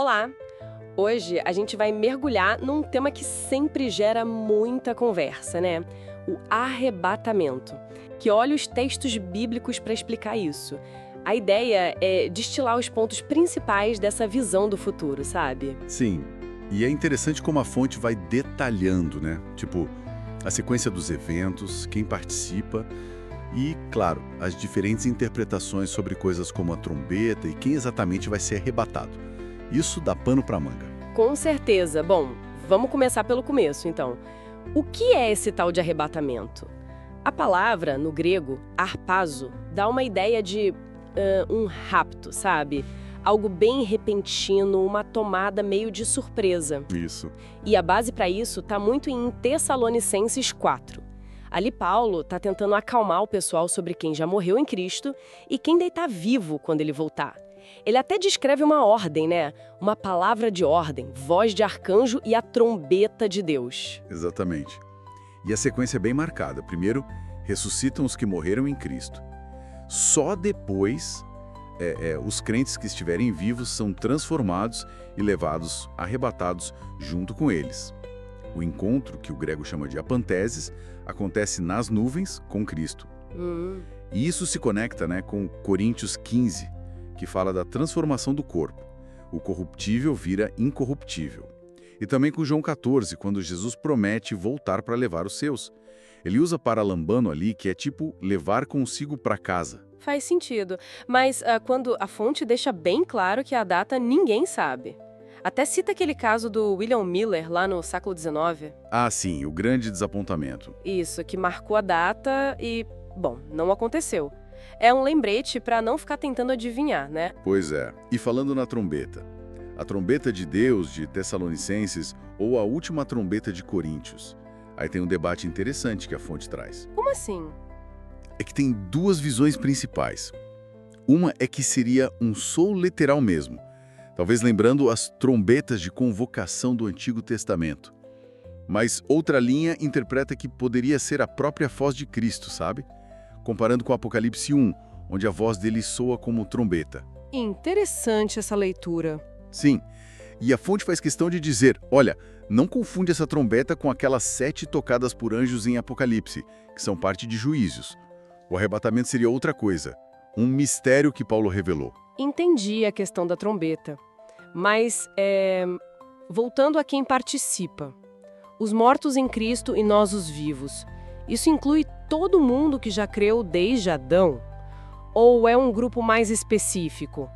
Olá! Hoje a gente vai mergulhar num tema que sempre gera muita conversa, né? O arrebatamento, que olha os textos bíblicos para explicar isso. A ideia é destilar os pontos principais dessa visão do futuro, sabe? Sim, e é interessante como a fonte vai detalhando, né? Tipo, a sequência dos eventos, quem participa e, claro, as diferentes interpretações sobre coisas como a trombeta e quem exatamente vai ser arrebatado. Isso dá pano pra manga. Com certeza. Bom, vamos começar pelo começo, então. O que é esse tal de arrebatamento? A palavra, no grego, harpazo, dá uma ideia de um rapto, sabe? Algo bem repentino, uma tomada meio de surpresa. Isso. E a base para isso está muito em Tessalonicenses 4. Ali Paulo está tentando acalmar o pessoal sobre quem já morreu em Cristo e quem daí está vivo quando ele voltar. Ele até descreve uma ordem, né? Uma palavra de ordem, voz de arcanjo e a trombeta de Deus. Exatamente. E a sequência é bem marcada. Primeiro, ressuscitam os que morreram em Cristo. Só depois, os crentes que estiverem vivos são transformados e levados, arrebatados junto com eles. O encontro, que o grego chama de apanteses, acontece nas nuvens com Cristo. E isso se conecta, né, com Coríntios 15, que fala da transformação do corpo. O corruptível vira incorruptível. E também com João 14, quando Jesus promete voltar para levar os seus. Ele usa paralambano ali, que é tipo levar consigo para casa. Faz sentido, mas quando a fonte deixa bem claro que a data ninguém sabe. Até cita aquele caso do William Miller lá no século XIX. Ah, sim, o grande desapontamento. Isso, que marcou a data e, bom, não aconteceu. É um lembrete para não ficar tentando adivinhar, né? Pois é. E falando na trombeta. A trombeta de Deus de Tessalonicenses ou a última trombeta de Coríntios. Aí tem um debate interessante que a fonte traz. Como assim? É que tem duas visões principais. Uma é que seria um som literal mesmo, talvez lembrando as trombetas de convocação do Antigo Testamento. Mas outra linha interpreta que poderia ser a própria voz de Cristo, sabe? Comparando com Apocalipse 1, onde a voz dele soa como trombeta. Interessante essa leitura. Sim, e a fonte faz questão de dizer, olha, não confunde essa trombeta com aquelas 7 tocadas por anjos em Apocalipse, que são parte de juízos. O arrebatamento seria outra coisa, um mistério que Paulo revelou. Entendi a questão da trombeta. Mas, voltando a quem participa. Os mortos em Cristo e nós os vivos. Isso inclui todo mundo que já creu desde Adão? Ou é um grupo mais específico?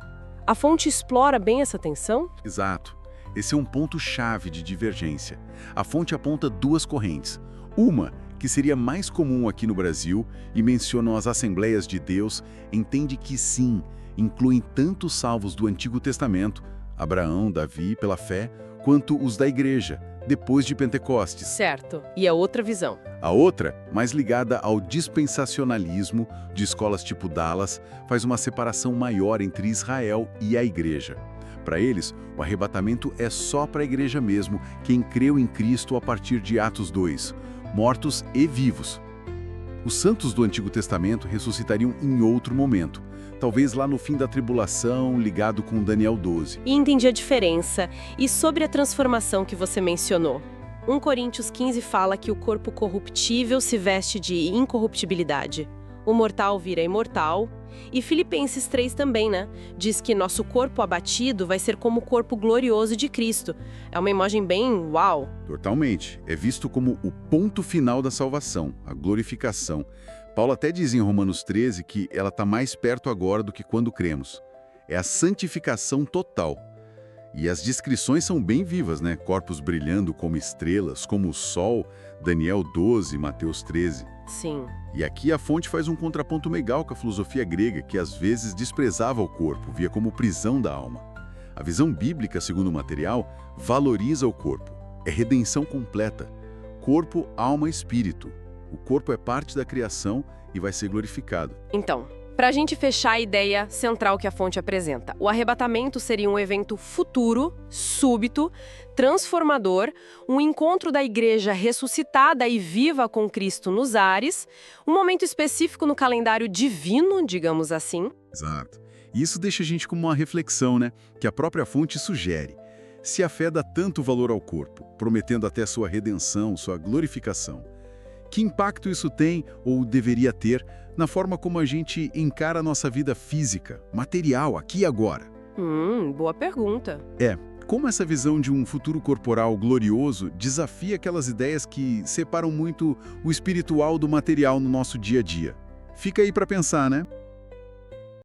A fonte explora bem essa tensão? Exato. Esse é um ponto-chave de divergência. A fonte aponta duas correntes. Uma, que seria mais comum aqui no Brasil, e mencionam as Assembleias de Deus, entende que sim, incluem tanto os salvos do Antigo Testamento, Abraão, Davi, pela fé, quanto os da Igreja, depois de Pentecostes. Certo. E a outra visão? A outra, mais ligada ao dispensacionalismo de escolas tipo Dallas, faz uma separação maior entre Israel e a Igreja. Para eles, o arrebatamento é só para a Igreja mesmo, quem creu em Cristo a partir de Atos 2, mortos e vivos. Os santos do Antigo Testamento ressuscitariam em outro momento, talvez lá no fim da tribulação, ligado com Daniel 12. E entendi a diferença. E sobre a transformação que você mencionou? 1 Coríntios 15 fala que o corpo corruptível se veste de incorruptibilidade. O mortal vira imortal. E Filipenses 3 também, né? Diz que nosso corpo abatido vai ser como o corpo glorioso de Cristo. É uma imagem bem uau. Totalmente. É visto como o ponto final da salvação, a glorificação. Paulo até diz em Romanos 13 que ela está mais perto agora do que quando cremos. É a santificação total. E as descrições são bem vivas, né? Corpos brilhando como estrelas, como o sol, Daniel 12, Mateus 13. Sim. E aqui a fonte faz um contraponto legal com a filosofia grega, que às vezes desprezava o corpo, via como prisão da alma. A visão bíblica, segundo o material, valoriza o corpo. É redenção completa. Corpo, alma e espírito. O corpo é parte da criação e vai ser glorificado. Então, para a gente fechar a ideia central que a fonte apresenta, o arrebatamento seria um evento futuro, súbito, transformador, um encontro da igreja ressuscitada e viva com Cristo nos ares, um momento específico no calendário divino, digamos assim. Exato. E isso deixa a gente com uma reflexão, né? Que a própria fonte sugere. Se a fé dá tanto valor ao corpo, prometendo até sua redenção, sua glorificação, que impacto isso tem, ou deveria ter, na forma como a gente encara a nossa vida física, material, aqui e agora? Boa pergunta. Como essa visão de um futuro corporal glorioso desafia aquelas ideias que separam muito o espiritual do material no nosso dia a dia? Fica aí para pensar, né?